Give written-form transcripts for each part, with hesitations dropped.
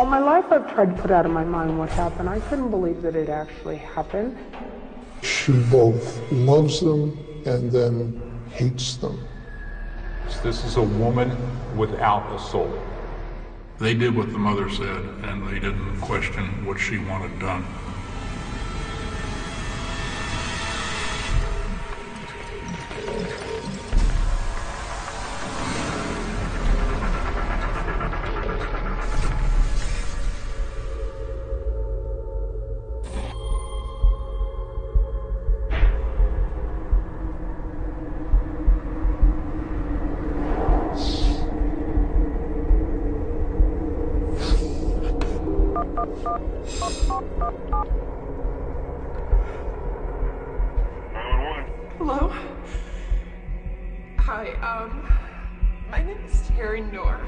my life I've tried to put out of my mind what happened. I couldn't believe that it actually happened. She both loves them and then hates them. This is a woman without a soul. They did what the mother said, and they didn't question what she wanted done. Hello? Hi, my name is Knorr.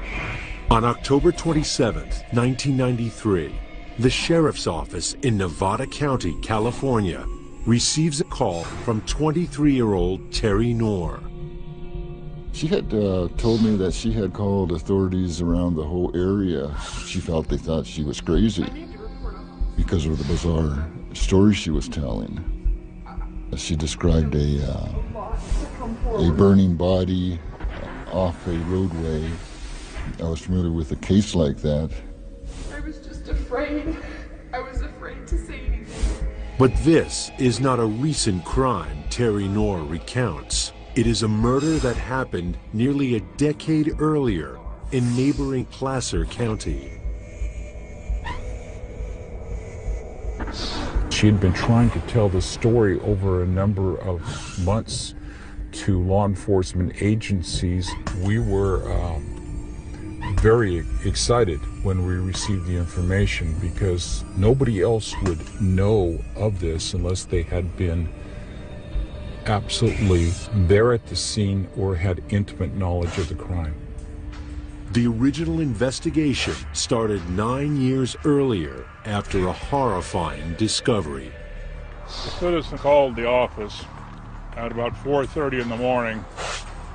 On October 27th, 1993, the sheriff's office in Nevada County, California, receives a call from 23-year-old Terry Knorr. She had told me that she had called authorities around the whole area. She felt they thought she was crazy because of the bizarre story she was telling. She described a burning body off a roadway. I was familiar with a case like that. I was just afraid. I was afraid to say anything. But this is not a recent crime Terry Knorr recounts. It is a murder that happened nearly a decade earlier in neighboring Placer County. She had been trying to tell the story over a number of months to law enforcement agencies. We were very excited when we received the information because nobody else would know of this unless they had been absolutely there at the scene or had intimate knowledge of the crime. The original investigation started 9 years earlier after a horrifying discovery. A citizen called the office at about 4:30 in the morning,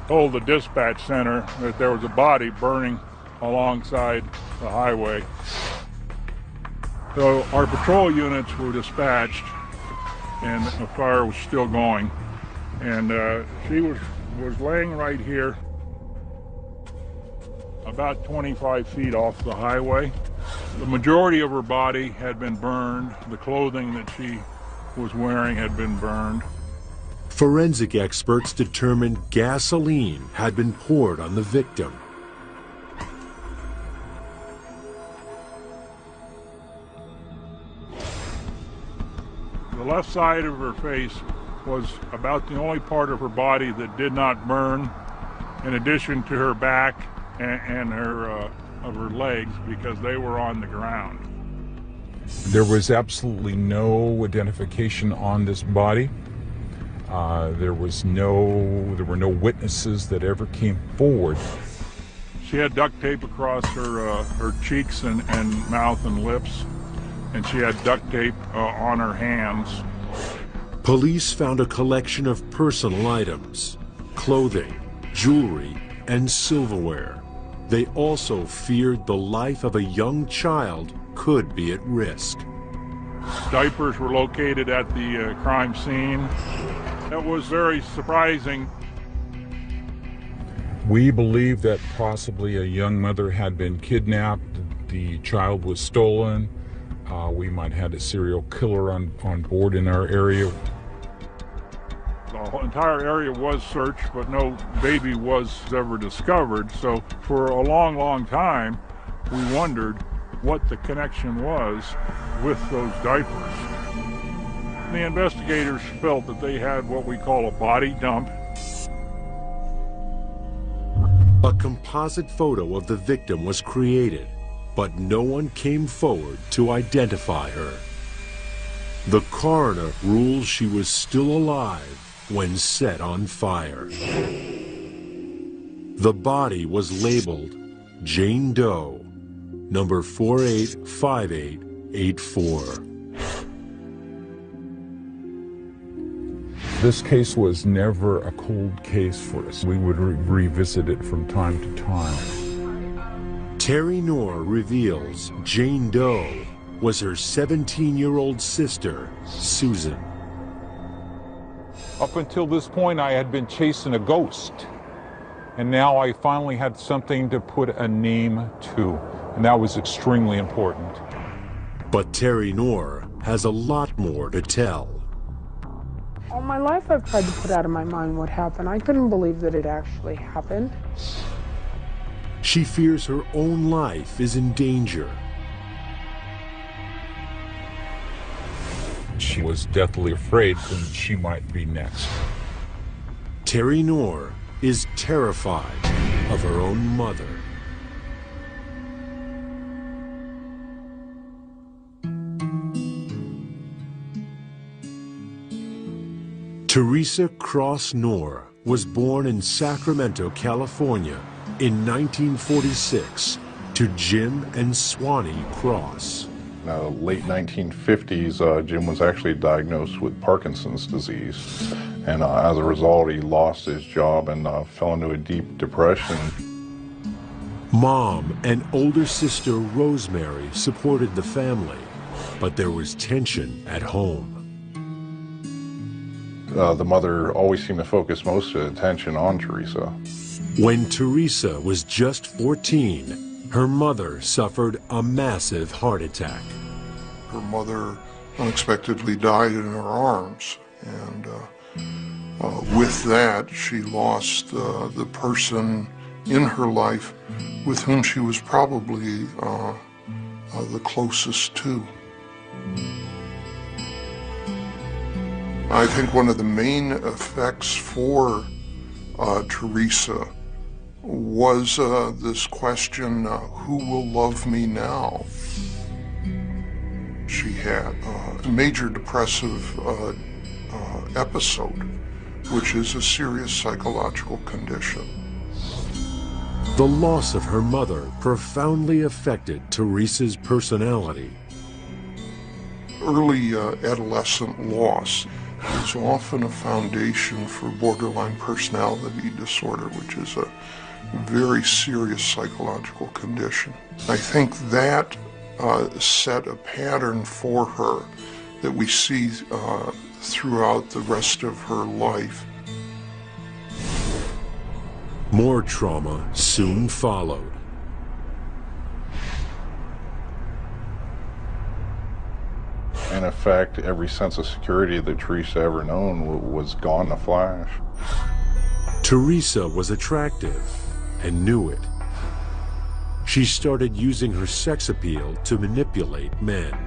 told the dispatch center that there was a body burning alongside the highway. So our patrol units were dispatched and the fire was still going. And she was laying right here, about 25 feet off the highway. The majority of her body had been burned. The clothing that she was wearing had been burned. Forensic experts determined gasoline had been poured on the victim. The left side of her face was about the only part of her body that did not burn, in addition to her back and her legs, because they were on the ground. There was absolutely no identification on this body. There were no witnesses that ever came forward. She had duct tape across her cheeks and mouth and lips, and she had duct tape on her hands. Police found a collection of personal items, clothing, jewelry, and silverware. They also feared the life of a young child could be at risk. Diapers were located at the crime scene. That was very surprising. We believe that possibly a young mother had been kidnapped. The child was stolen. We might have had a serial killer on board in our area. The entire area was searched, but no baby was ever discovered. So for a long, long time, we wondered what the connection was with those diapers. The investigators felt that they had what we call a body dump. A composite photo of the victim was created, but no one came forward to identify her. The coroner rules she was still alive when set on fire. The body was labeled Jane Doe, number 485884. This case was never a cold case for us. We would revisit it from time to time. Terry Knorr reveals Jane Doe was her 17-year-old sister, Susan. Up until this point, I had been chasing a ghost. And now I finally had something to put a name to. And that was extremely important. But Terry Knorr has a lot more to tell. All my life I've tried to put out of my mind what happened. I couldn't believe that it actually happened. She fears her own life is in danger. She was deathly afraid that she might be next. Terry Knorr is terrified of her own mother. Theresa Cross Knorr was born in Sacramento, California in 1946 to Jim and Swanee Cross. In the late 1950s, Jim was actually diagnosed with Parkinson's disease. And as a result, he lost his job and fell into a deep depression. Mom and older sister Rosemary supported the family, but there was tension at home. The mother always seemed to focus most of the attention on Theresa. When Theresa was just 14, her mother suffered a massive heart attack. Her mother unexpectedly died in her arms, and with that, she lost the person in her life with whom she was probably the closest to. I think one of the main effects for Theresa was this question, who will love me now? She had a major depressive episode, which is a serious psychological condition. The loss of her mother profoundly affected Theresa's personality. Early adolescent loss is often a foundation for borderline personality disorder, which is a very serious psychological condition. I think that set a pattern for her that we see throughout the rest of her life. More trauma soon followed. In effect, every sense of security that Theresa ever known was gone in a flash. Theresa was attractive and knew it. She started using her sex appeal to manipulate men.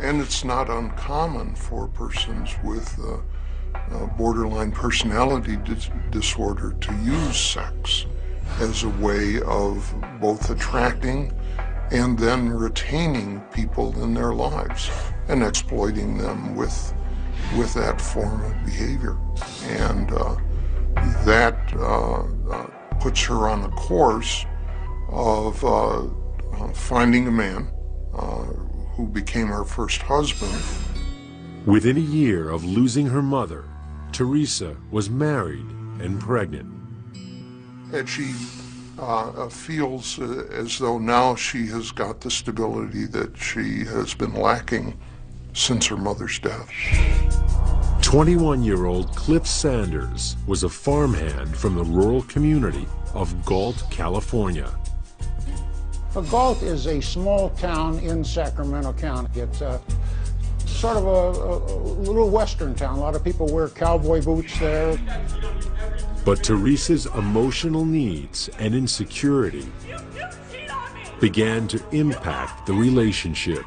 And it's not uncommon for persons with borderline personality disorder to use sex as a way of both attracting and then retaining people in their lives and exploiting them with that form of behavior. And that puts her on the course of finding a man who became her first husband. Within a year of losing her mother, Theresa was married and pregnant. And she feels as though now she has got the stability that she has been lacking since her mother's death. 21-year-old Cliff Sanders was a farmhand from the rural community of Galt, California. Galt is a small town in Sacramento County. It's sort of a little western town. A lot of people wear cowboy boots there. But Theresa's emotional needs and insecurity began to impact the relationship.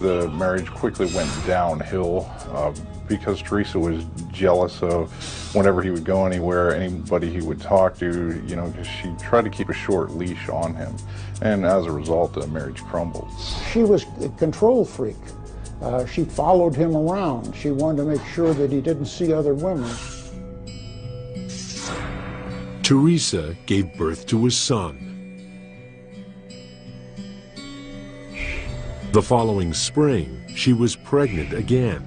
The marriage quickly went downhill because Theresa was jealous of whenever he would go anywhere, anybody he would talk to, you know, because she tried to keep a short leash on him. And as a result, the marriage crumbled. She was a control freak. She followed him around. She wanted to make sure that he didn't see other women. Theresa gave birth to a son. The following spring, she was pregnant again.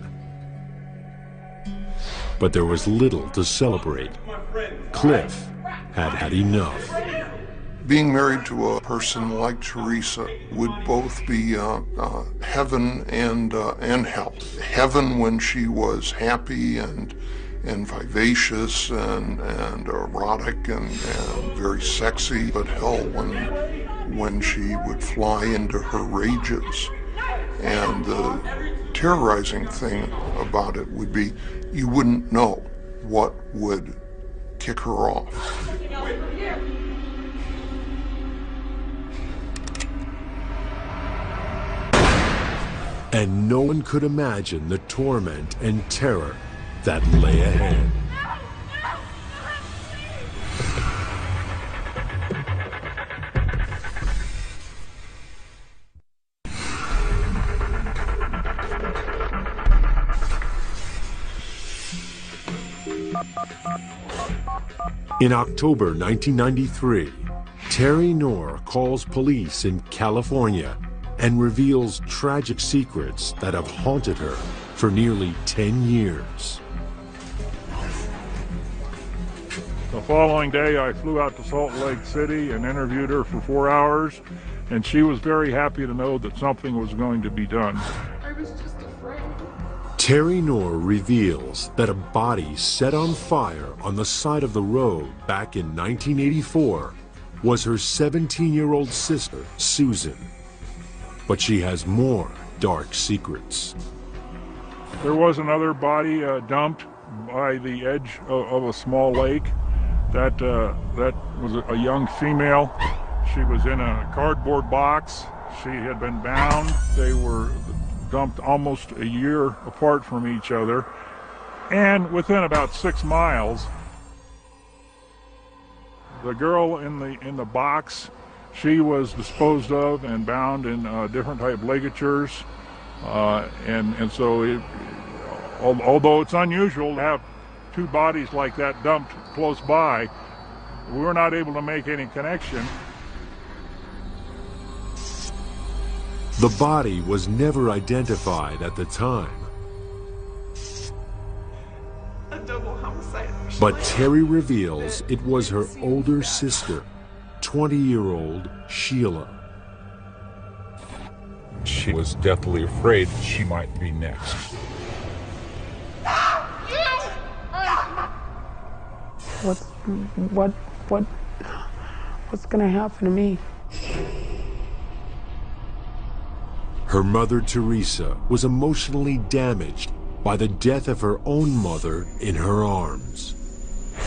But there was little to celebrate. Cliff had had enough. Being married to a person like Theresa would both be heaven and hell. Heaven when she was happy and vivacious and erotic and very sexy, but hell when she would fly into her rages. And the terrorizing thing about it would be you wouldn't know what would kick her off. And no one could imagine the torment and terror that lay ahead. In October 1993, Terry Knorr calls police in California and reveals tragic secrets that have haunted her for nearly 10 years. The following day, I flew out to Salt Lake City and interviewed her for 4 hours, and she was very happy to know that something was going to be done. I was just afraid. Terry Knorr reveals that a body set on fire on the side of the road back in 1984 was her 17-year-old sister, Susan. But she has more dark secrets. There was another body dumped by the edge of a small lake. That was a young female. She was in a cardboard box. She had been bound. They were dumped almost a year apart from each other. And within about 6 miles, the girl in the box, she was disposed of and bound in different type ligatures, and so although it's unusual to have 2 bodies like that dumped close by, we were not able to make any connection. The body was never identified at the time. A double homicide. But Terry reveals it was her older sister, 20-year-old Sheila. She was deathly afraid she might be next. What's gonna happen to me? Her mother, Theresa, was emotionally damaged by the death of her own mother in her arms.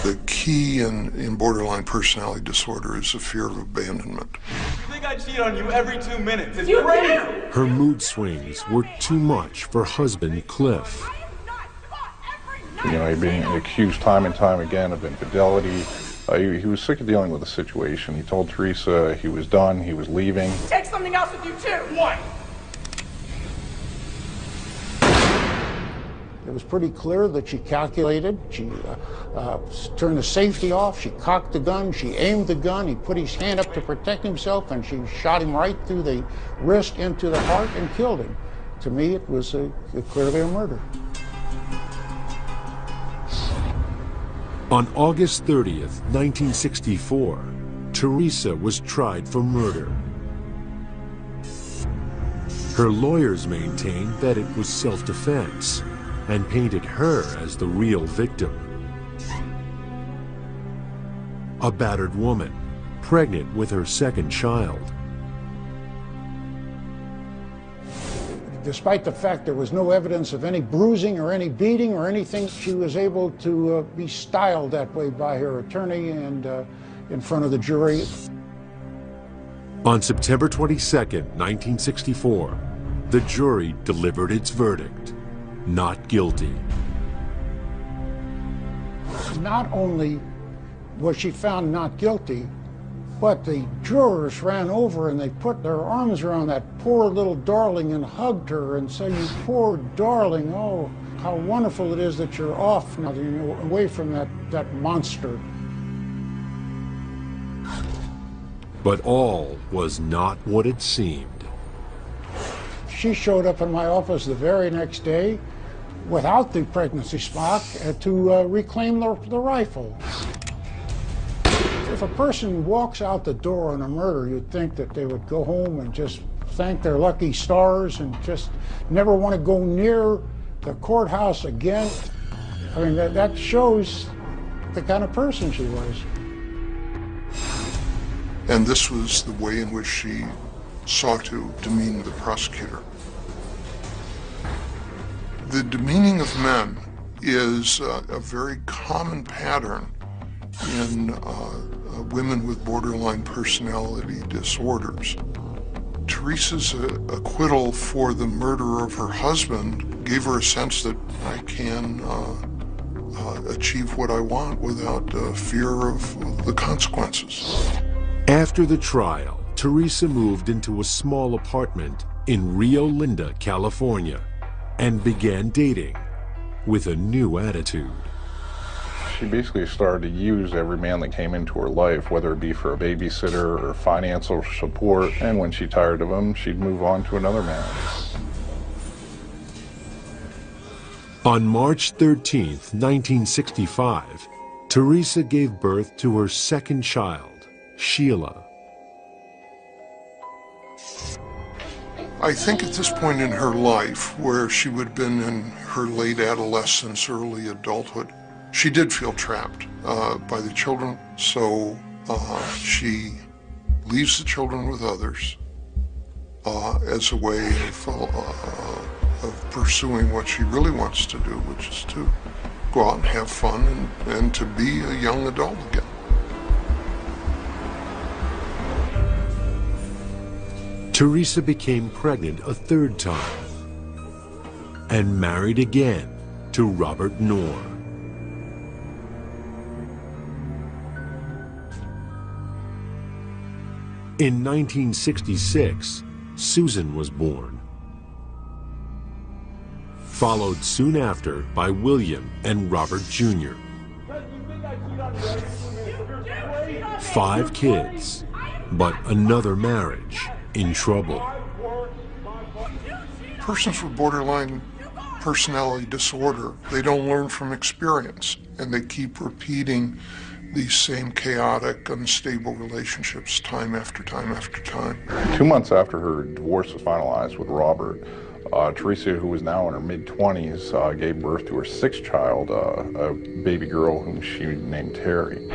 The key in borderline personality disorder is the fear of abandonment. You think I cheat on you every 2 minutes? It's crazy! Her mood swings were too much for husband Cliff. You know, being accused time and time again of infidelity. He was sick of dealing with the situation. He told Theresa he was done, he was leaving. Take something else with you too. What? It was pretty clear that she calculated. She turned the safety off. She cocked the gun. She aimed the gun. He put his hand up to protect himself, and she shot him right through the wrist into the heart and killed him. To me, it was clearly a murder. On August 30th, 1964, Theresa was tried for murder. Her lawyers maintained that it was self-defense and painted her as the real victim. A battered woman, pregnant with her second child. Despite the fact there was no evidence of any bruising or any beating or anything, she was able to be styled that way by her attorney and in front of the jury. On September 22nd, 1964, the jury delivered its verdict: not guilty. Not only was she found not guilty, but the jurors ran over and they put their arms around that poor little darling and hugged her and said, "You poor darling, oh, how wonderful it is that you're off now, you're away from that monster." But all was not what it seemed. She showed up in my office the very next day without the pregnancy smock to reclaim the rifle. If a person walks out the door on a murder, you'd think that they would go home and just thank their lucky stars and just never want to go near the courthouse again. I mean, that shows the kind of person she was. And this was the way in which she sought to demean the prosecutor. The demeaning of men is a very common pattern in women with borderline personality disorders. Teresa's acquittal for the murder of her husband gave her a sense that I can achieve what I want without fear of the consequences. After the trial, Theresa moved into a small apartment in Rio Linda, California, and began dating with a new attitude. She basically started to use every man that came into her life, whether it be for a babysitter or financial support, and when she tired of him, she'd move on to another man. On March 13, 1965, Theresa gave birth to her second child, Sheila. I think at this point in her life, where she would have been in her late adolescence, early adulthood, she did feel trapped by the children, so she leaves the children with others as a way of pursuing what she really wants to do, which is to go out and have fun and to be a young adult again. Theresa became pregnant a third time and married again to Robert Knorr. In 1966, Susan was born, followed soon after by William and Robert Jr. 5 kids, but another marriage in trouble. Persons with borderline personality disorder, they don't learn from experience, and they keep repeating these same chaotic, unstable relationships time after time after time. 2 months after her divorce was finalized with Robert, Theresa, who was now in her mid-20s, gave birth to her 6th child, a baby girl whom she named Terry.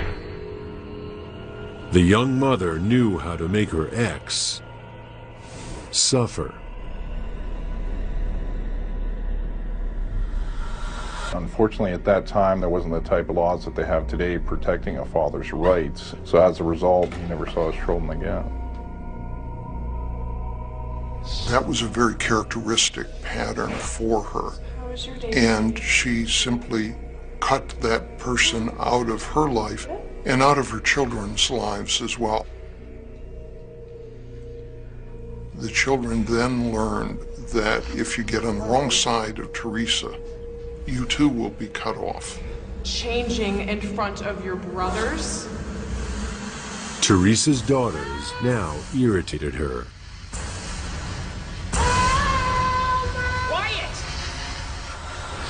The young mother knew how to make her ex suffer. Unfortunately, at that time, there wasn't the type of laws that they have today protecting a father's rights. So as a result, he never saw his children again. That was a very characteristic pattern for her. And she simply cut that person out of her life and out of her children's lives as well. The children then learned that if you get on the wrong side of Theresa, you too will be cut off. Changing in front of your brothers? Teresa's daughters now irritated her. Quiet!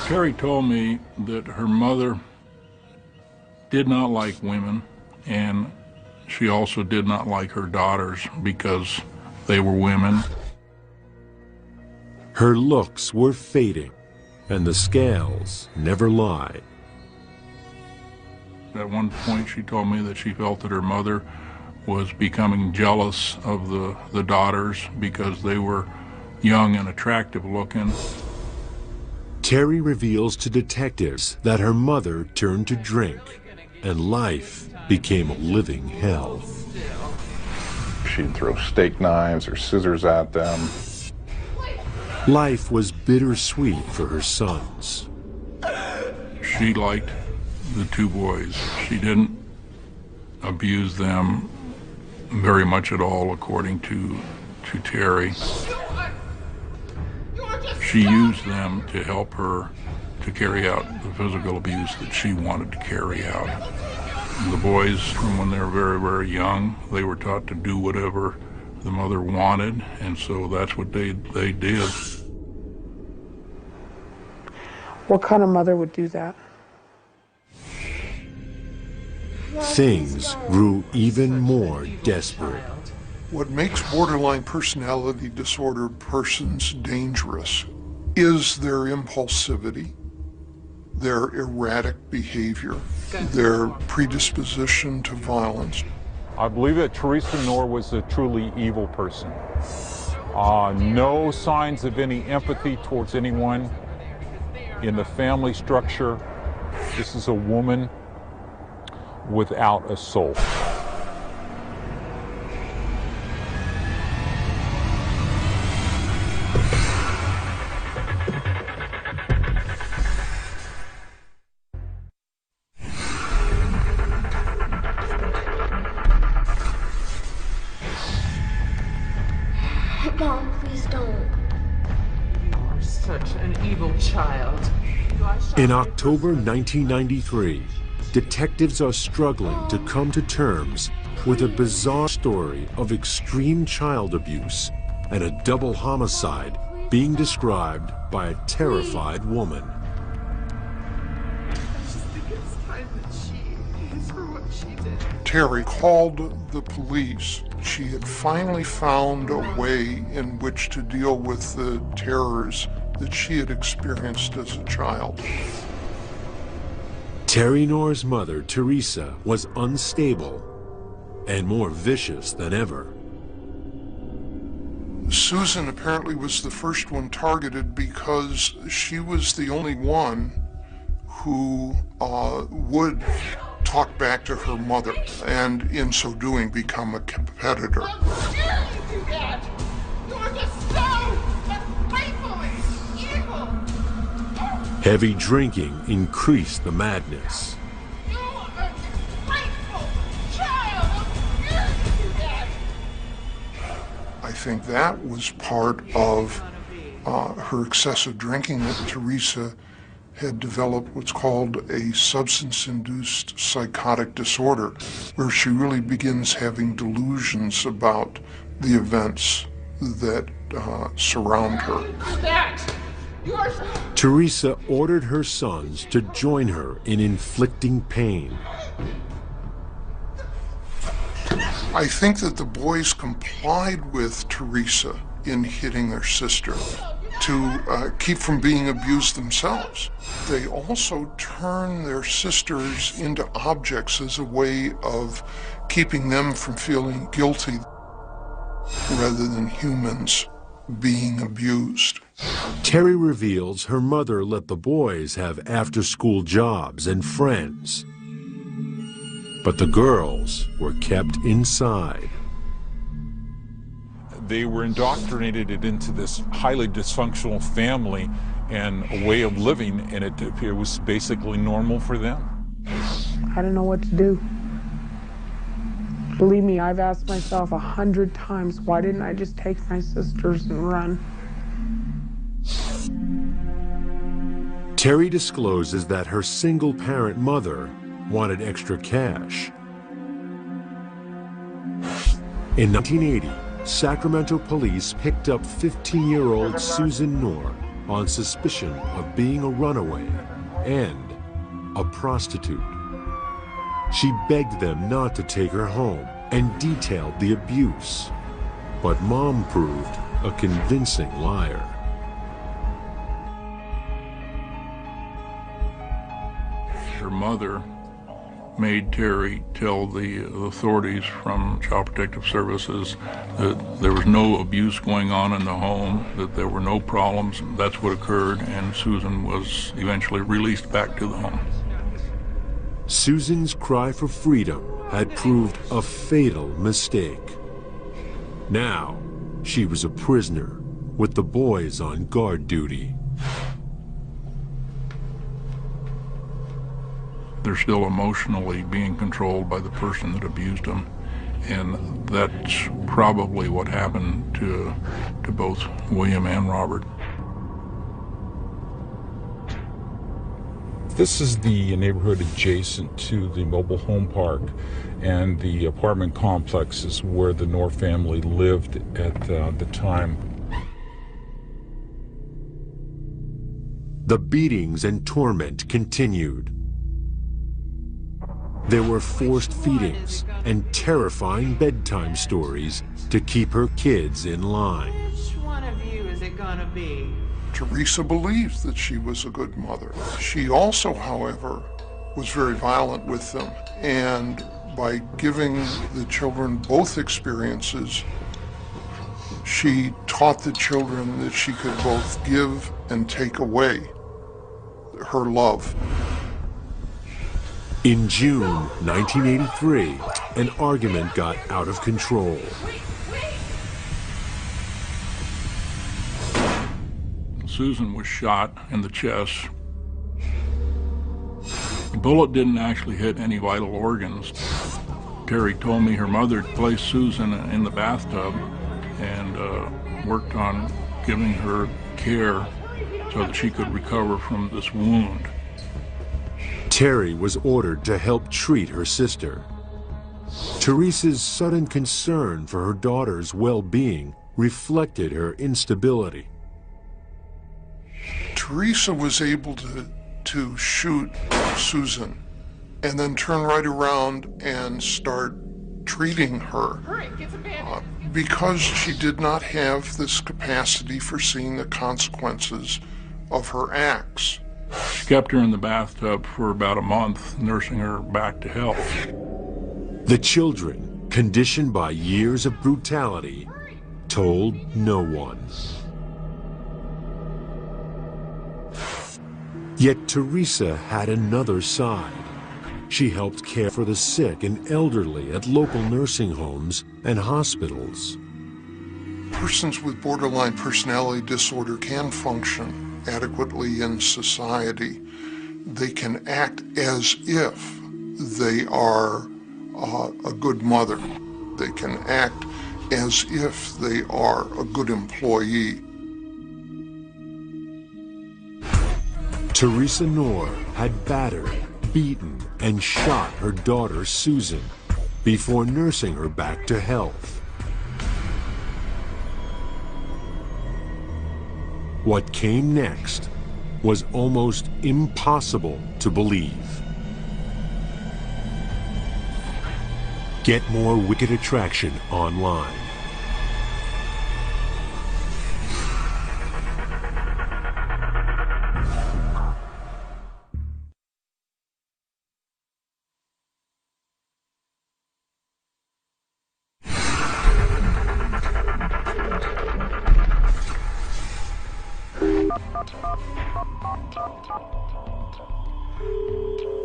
Terry told me that her mother did not like women, and she also did not like her daughters because they were women. Her looks were fading, and the scales never lied. At one point, she told me that she felt that her mother was becoming jealous of the daughters because they were young and attractive looking. Terry reveals to detectives that her mother turned to drink, and life became a living hell. She'd throw steak knives or scissors at them. Life was bittersweet for her sons. She liked the 2 boys. She didn't abuse them very much at all, according to Terry. She used them to help her to carry out the physical abuse that she wanted to carry out. The boys, from when they were very, very young, they were taught to do whatever the mother wanted, and so that's what they did. What kind of mother would do that? things grew even more desperate. What makes borderline personality disorder persons dangerous is their impulsivity, their erratic behavior, their predisposition to violence. I believe that Theresa Knorr was a truly evil person. No signs of any empathy towards anyone in the family structure. This is a woman without a soul. Mom, please don't. You are such an evil child. In October 1993, detectives are struggling to come to terms with a bizarre story of extreme child abuse and a double homicide being described by a terrified woman. Terry called the police. She had finally found a way in which to deal with the terrors that she had experienced as a child. Terry Knorr's mother, Theresa, was unstable and more vicious than ever. Susan apparently was the first one targeted because she was the only one who would talk back to her mother, and in so doing become a competitor. How dare you do that? You are just so ungrateful and evil. Heavy drinking increased the madness. You ungrateful child. How dare you do that? I think that was part of her excessive drinking, that Theresa had developed what's called a substance-induced psychotic disorder, where she really begins having delusions about the events that surround her. Theresa ordered her sons to join her in inflicting pain. I think that the boys complied with Theresa in hitting their sister to keep from being abused themselves. They also turn their sisters into objects as a way of keeping them from feeling guilty rather than humans being abused. Terry reveals her mother let the boys have after-school jobs and friends, but the girls were kept inside. They were indoctrinated into this highly dysfunctional family and a way of living, and it was basically normal for them. I don't know what to do. Believe me, I've asked myself 100 times, why didn't I just take my sisters and run? Terry discloses that her single-parent mother wanted extra cash. In 1980, Sacramento police picked up 15-year-old Susan Knorr on suspicion of being a runaway and a prostitute. She begged them not to take her home and detailed the abuse, but Mom proved a convincing liar. Her mother made Terry tell the authorities from Child Protective Services that there was no abuse going on in the home, that there were no problems. That's what occurred, and Susan was eventually released back to the home. Susan's cry for freedom had proved a fatal mistake. Now, she was a prisoner with the boys on guard duty. They're still emotionally being controlled by the person that abused them, and that's probably what happened to both William and Robert. This is the neighborhood adjacent to the mobile home park, and the apartment complex is where the Knorr family lived at the time. The beatings and torment continued. There were forced feedings and terrifying bedtime stories to keep her kids in line. Which one of you is it gonna be? Theresa believed that she was a good mother. She also, however, was very violent with them, and by giving the children both experiences, she taught the children that she could both give and take away her love. In June 1983, an argument got out of control. Susan was shot in the chest. The bullet didn't actually hit any vital organs. Terry told me her mother placed Susan in the bathtub and worked on giving her care so that she could recover from this wound. Terry was ordered to help treat her sister. Theresa's sudden concern for her daughter's well-being reflected her instability. Theresa was able to shoot Susan and then turn right around and start treating her because she did not have this capacity for seeing the consequences of her acts. She kept her in the bathtub for about a month, nursing her back to health. The children, conditioned by years of brutality, told no one. Yet Theresa had another side. She helped care for the sick and elderly at local nursing homes and hospitals. Persons with borderline personality disorder can function adequately in society. They can act as if they are a good mother. They can act as if they are a good employee. Theresa Knorr had battered, beaten, and shot her daughter Susan before nursing her back to health. What came next was almost impossible to believe. Get more Wicked Attraction online.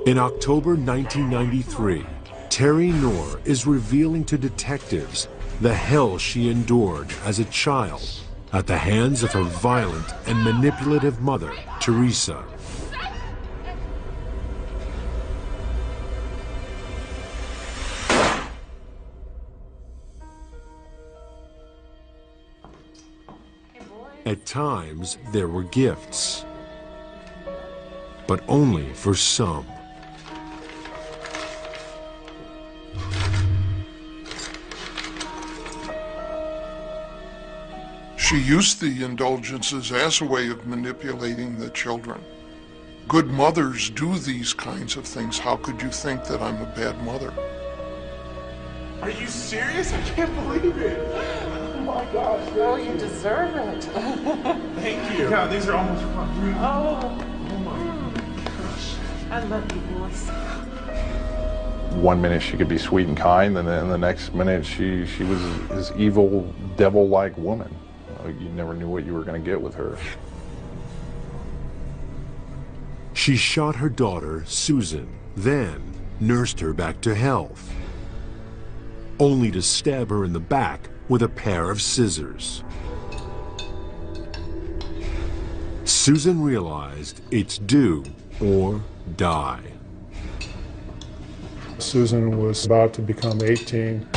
In October 1993, Terry Knorr is revealing to detectives the hell she endured as a child at the hands of her violent and manipulative mother, Theresa. At times, there were gifts, but only for some. She used the indulgences as a way of manipulating the children. Good mothers do these kinds of things. How could you think that I'm a bad mother? Are you serious? I can't believe it. Oh my gosh, girl, you deserve it. Thank you. God, these are almost fun. Oh my gosh. I love you, boys. One minute she could be sweet and kind, and then the next minute she was this evil, devil-like woman. You never knew what you were going to get with her. She shot her daughter, Susan, then nursed her back to health, only to stab her in the back with a pair of scissors. Susan realized it's do or die. Susan was about to become 18,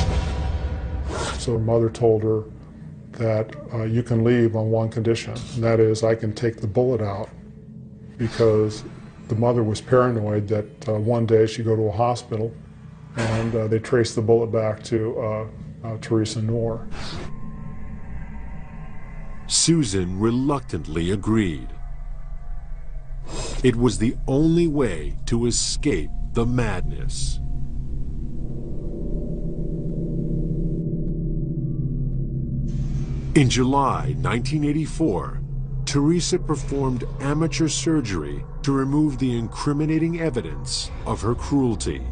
so her mother told her that you can leave on one condition, and that is I can take the bullet out, because the mother was paranoid that one day she'd go to a hospital and they traced the bullet back to Theresa Knorr. Susan reluctantly agreed. It was the only way to escape the madness. In July 1984, Theresa performed amateur surgery to remove the incriminating evidence of her cruelty.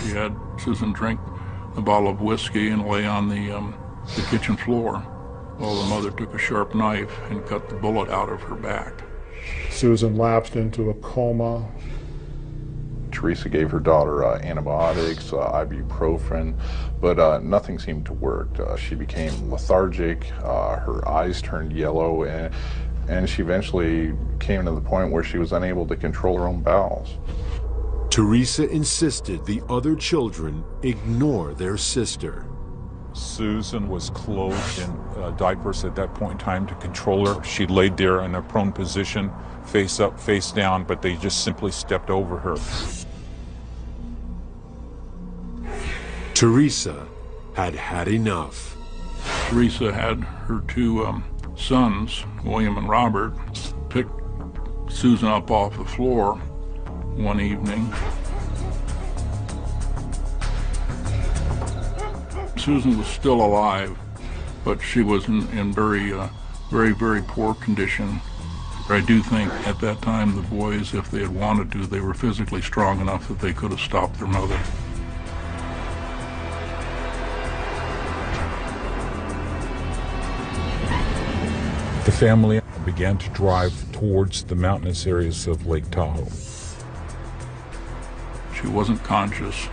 She had Susan drink a bottle of whiskey and lay on the kitchen floor while the mother took a sharp knife and cut the bullet out of her back. Susan lapsed into a coma. Theresa gave her daughter antibiotics, ibuprofen, but nothing seemed to work. She became lethargic, her eyes turned yellow, and she eventually came to the point where she was unable to control her own bowels. Theresa insisted the other children ignore their sister. Susan was clothed in diapers at that point in time to control her. She laid there in a prone position, face up, face down, but they just simply stepped over her. Theresa had had enough. Theresa had her two sons, William and Robert, pick Susan up off the floor one evening. Susan was still alive, but she was in very poor condition. I do think at that time the boys, if they had wanted to, they were physically strong enough that they could have stopped their mother. The family began to drive towards the mountainous areas of Lake Tahoe. She wasn't conscious,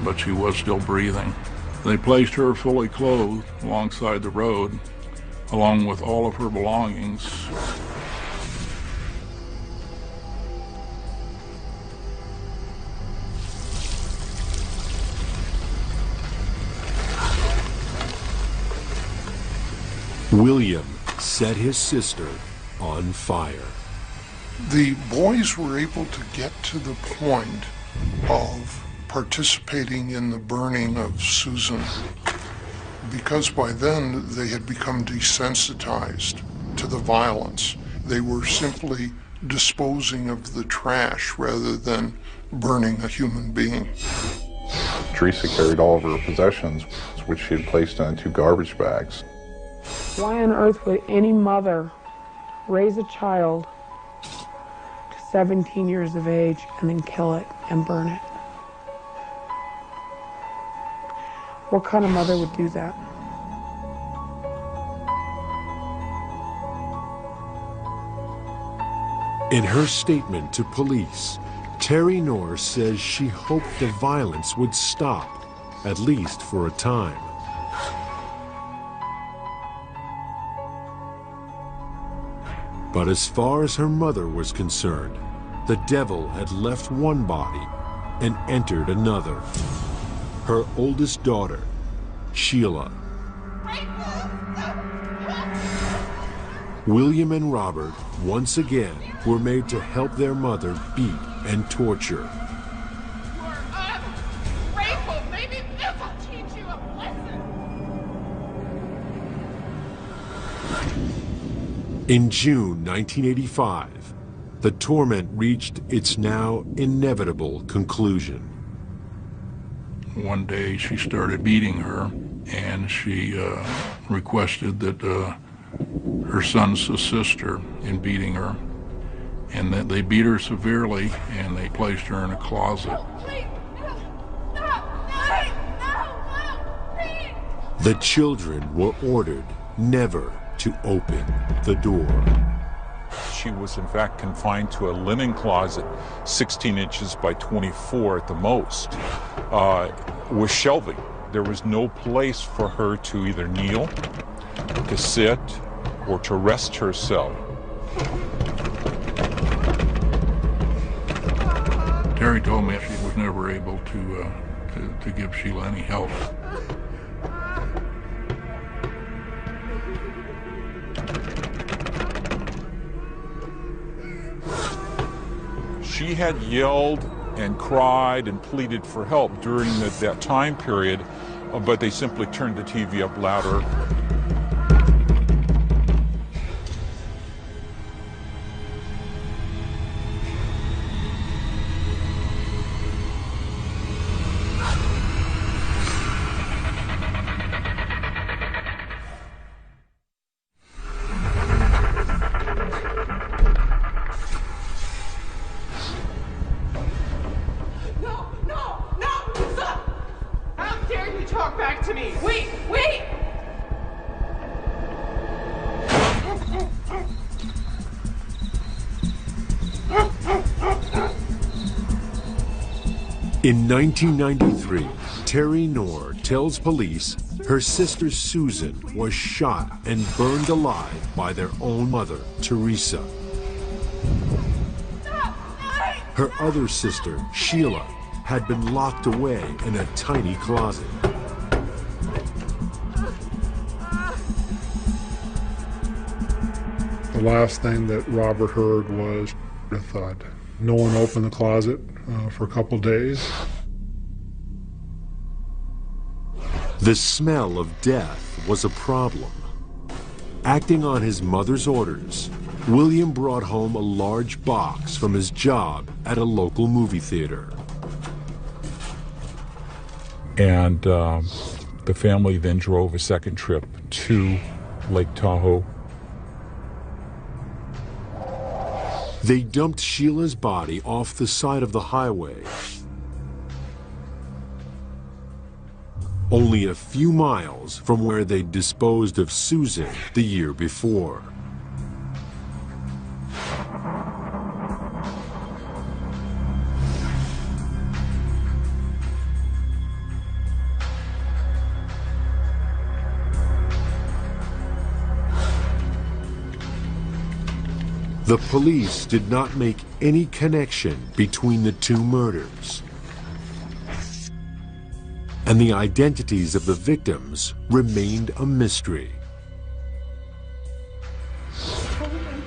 but she was still breathing. They placed her fully clothed alongside the road, along with all of her belongings. William set his sister on fire. The boys were able to get to the point of participating in the burning of Susan because by then they had become desensitized to the violence. They were simply disposing of the trash rather than burning a human being. Theresa carried all of her possessions, which she had placed in 2 garbage bags. Why on earth would any mother raise a child to 17 years of age and then kill it and burn it? What kind of mother would do that? In her statement to police, Terry Knorr says she hoped the violence would stop, at least for a time. But as far as her mother was concerned, the devil had left one body and entered another. Her oldest daughter, Sheila. William and Robert, once again, were made to help their mother beat and torture. Grateful. Maybe this will teach you a lesson. In June 1985, the torment reached its now inevitable conclusion. One day she started beating her, and she requested that her son's sister in beating her, and that they beat her severely, and they placed her in a closet. The children were ordered never to open the door. She was in fact confined to a linen closet, 16 inches by 24 at the most, with shelving. There was no place for her to either kneel, to sit, or to rest herself. Terry told me she was never able to give Sheila any help. She had yelled and cried and pleaded for help during that time period, but they simply turned the TV up louder. In 1993, Terry Knorr tells police her sister Susan was shot and burned alive by their own mother, Theresa. Her other sister, Sheila, had been locked away in a tiny closet. The last thing that Robert heard was a thud. No one opened the closet for a couple days. The smell of death was a problem. Acting on his mother's orders, William brought home a large box from his job at a local movie theater. And the family then drove a second trip to Lake Tahoe. They dumped Sheila's body off the side of the highway, only a few miles from where they disposed of Susan the year before. The police did not make any connection between the two murders, and the identities of the victims remained a mystery.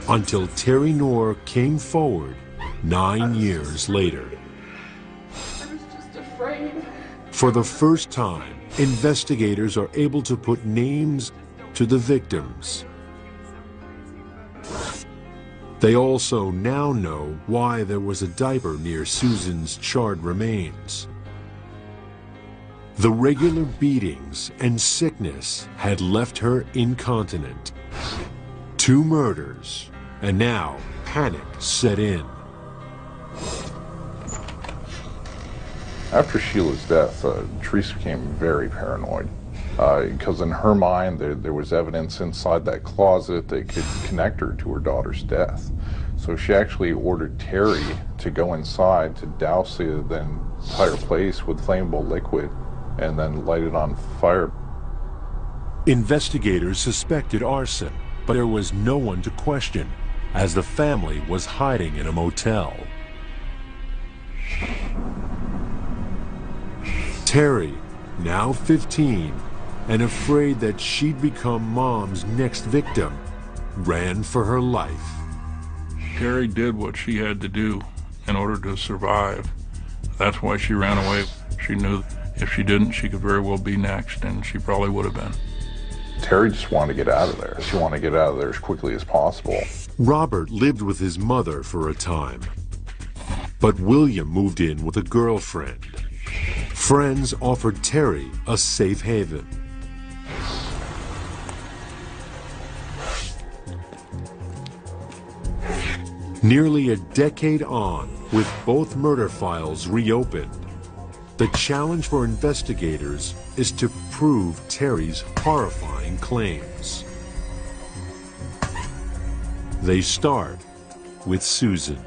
Until Terry Knorr came forward 9 years later. I was just afraid. For the first time, investigators are able to put names to the victims. They also now know why there was a diaper near Susan's charred remains. The regular beatings and sickness had left her incontinent. 2 murders, and now panic set in. After Sheila's death, Theresa became very paranoid. Because in her mind, there was evidence inside that closet that could connect her to her daughter's death. So she actually ordered Terry to go inside to douse the entire place with flammable liquid and then light it on fire. Investigators suspected arson, but there was no one to question, as the family was hiding in a motel. Terry, now 15, and afraid that she'd become Mom's next victim, ran for her life. Terry did what she had to do in order to survive. That's why she ran away. She knew if she didn't, she could very well be next, and she probably would have been. Terry just wanted to get out of there. She wanted to get out of there as quickly as possible. Robert lived with his mother for a time, but William moved in with a girlfriend. Friends offered Terry a safe haven. Nearly a decade on, with both murder files reopened, the challenge for investigators is to prove Terry's horrifying claims. They start with Susan.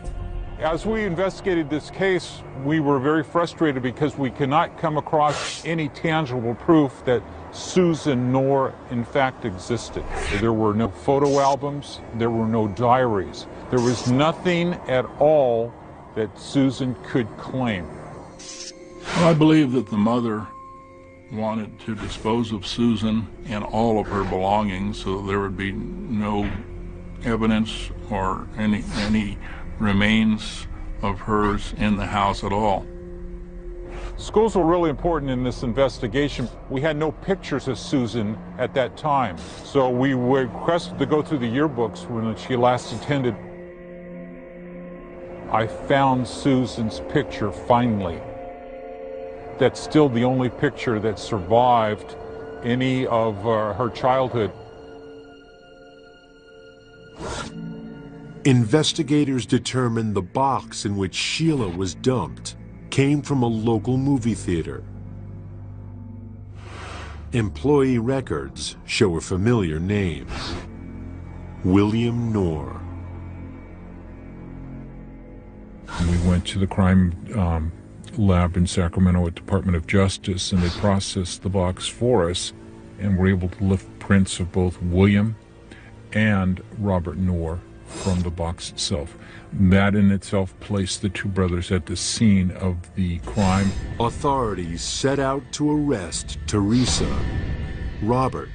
As we investigated this case, we were very frustrated because we could not come across any tangible proof that Susan Knorr in fact existed. There were no photo albums, there were no diaries. There was nothing at all that Susan could claim. Well, I believe that the mother wanted to dispose of Susan and all of her belongings so there would be no evidence or any remains of hers in the house at all. Schools were really important in this investigation. We had no pictures of Susan at that time, so we requested to go through the yearbooks when she last attended. I found Susan's picture finally. That's still the only picture that survived any of her childhood. Investigators determined the box in which Sheila was dumped came from a local movie theater. Employee records show a familiar name: William Knorr. We went to the crime lab in Sacramento at Department of Justice, and they processed the box for us and were able to lift prints of both William and Robert Knorr from the box itself. That in itself placed the two brothers at the scene of the crime. Authorities set out to arrest Theresa, Robert,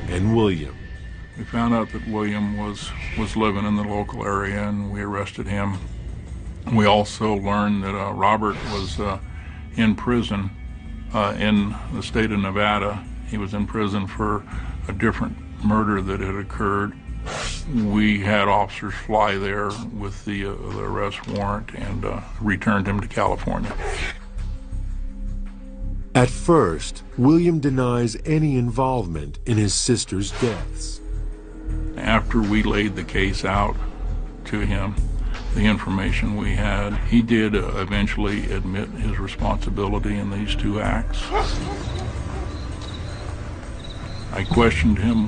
and William. We found out that William was living in the local area, and we arrested him. We also learned that Robert was in prison in the state of Nevada. He was in prison for a different murder that had occurred. We had officers fly there with the arrest warrant and returned him to California. At first, William denies any involvement in his sister's deaths. After we laid the case out to him, the information we had, he did eventually admit his responsibility in these two acts. I questioned him,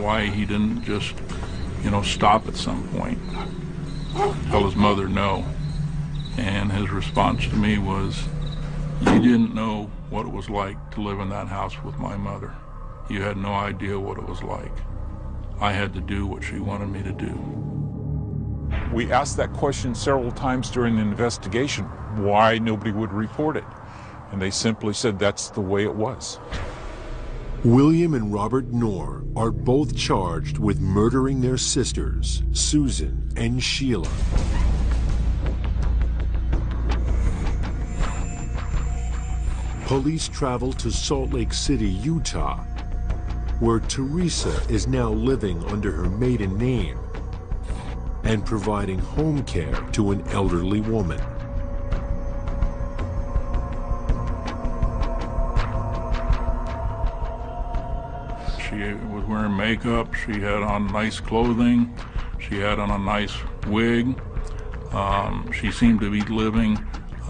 why he didn't just, stop at some point, tell his mother no. And his response to me was, "You didn't know what it was like to live in that house with my mother. You had no idea what it was like. I had to do what she wanted me to do." We asked that question several times during the investigation, why nobody would report it. And they simply said that's the way it was. William and Robert Knorr are both charged with murdering their sisters, Susan and Sheila. Police travel to Salt Lake City, Utah, where Theresa is now living under her maiden name and providing home care to an elderly woman. She was wearing makeup, she had on nice clothing, she had on a nice wig. She seemed to be living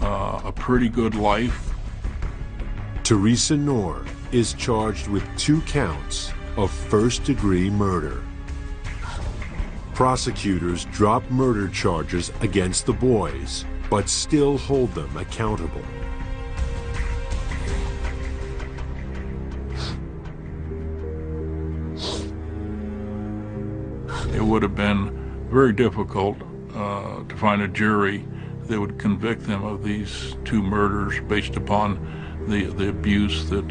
a pretty good life. Theresa Knorr is charged with 2 counts of first-degree murder. Prosecutors drop murder charges against the boys, but still hold them accountable. It would have been very difficult to find a jury that would convict them of these 2 murders based upon the abuse that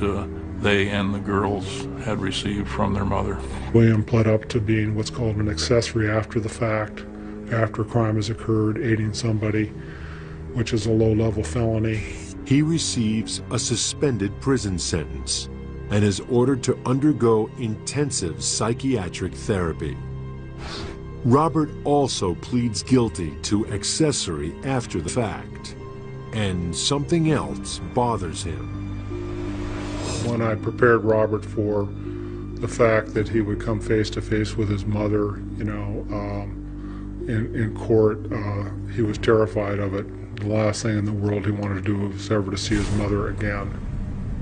they and the girls had received from their mother. William pled up to being what's called an accessory after the fact, after a crime has occurred, aiding somebody, which is a low-level felony. He receives a suspended prison sentence and is ordered to undergo intensive psychiatric therapy. Robert also pleads guilty to accessory after the fact, and something else bothers him. When I prepared Robert for the fact that he would come face to face with his mother, in court, he was terrified of it. The last thing in the world he wanted to do was ever to see his mother again.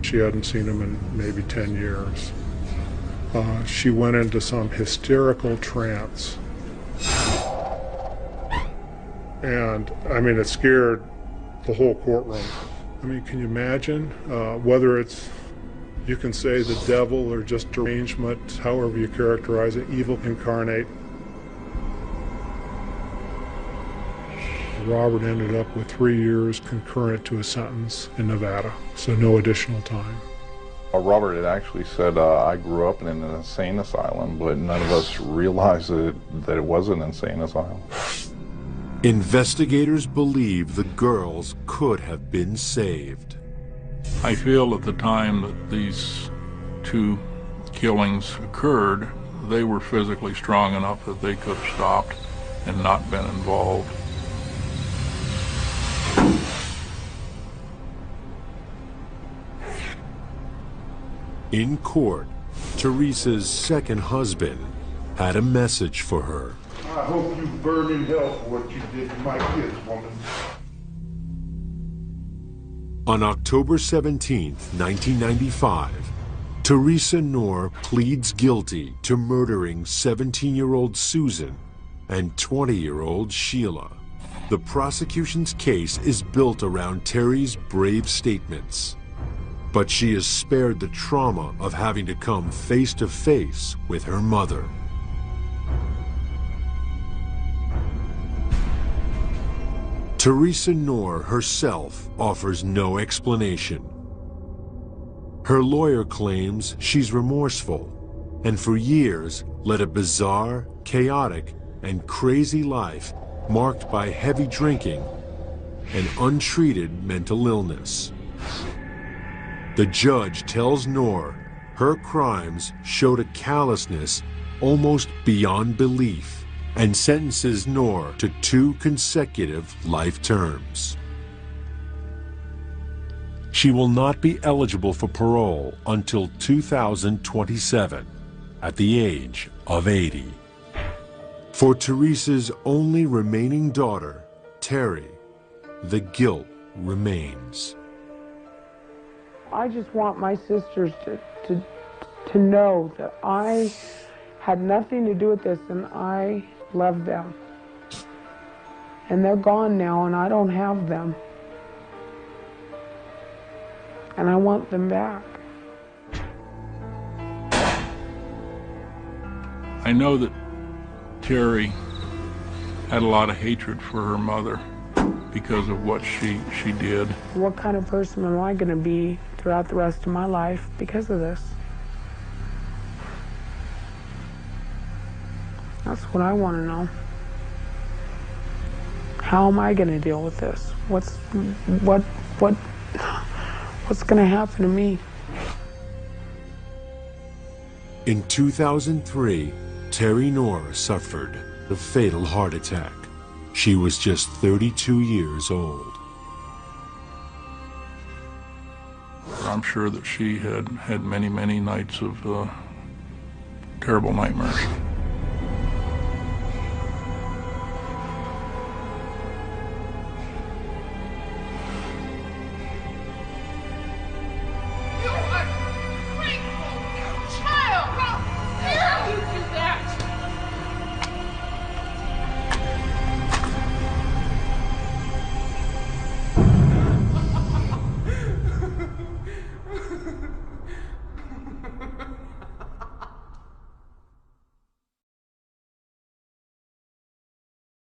She hadn't seen him in maybe 10 years. She went into some hysterical trance. And, it scared the whole courtroom. Can you imagine whether it's, you can say the devil or just derangement, however you characterize it, evil incarnate. Robert ended up with 3 years concurrent to his sentence in Nevada, so no additional time. Robert had actually said, I grew up in an insane asylum, but none of us realized that it was an insane asylum. Investigators believe the girls could have been saved. I feel at the time that these 2 killings occurred, they were physically strong enough that they could have stopped and not been involved. In court, Theresa's second husband had a message for her. I hope you burn in hell for what you did to my kids, woman. On October 17th, 1995, Theresa Knorr pleads guilty to murdering 17-year-old Susan and 20-year-old Sheila. The prosecution's case is built around Terry's brave statements, but she is spared the trauma of having to come face to face with her mother. Theresa Knorr herself offers no explanation. Her lawyer claims she's remorseful and for years led a bizarre, chaotic, and crazy life marked by heavy drinking and untreated mental illness. The judge tells Knorr her crimes showed a callousness almost beyond belief and sentences Knorr to 2 consecutive life terms. She will not be eligible for parole until 2027, at the age of 80. For Theresa's only remaining daughter, Terry, the guilt remains. I just want my sisters to know that I had nothing to do with this and I love them. And they're gone now and I don't have them. And I want them back. I know that Terry had a lot of hatred for her mother because of what she did. What kind of person am I going to be throughout the rest of my life because of this? That's what I want to know. How am I going to deal with this? What's going to happen to me? In 2003, Terry Knorr suffered a fatal heart attack. She was just 32 years old. I'm sure that she had many, many nights of terrible nightmares.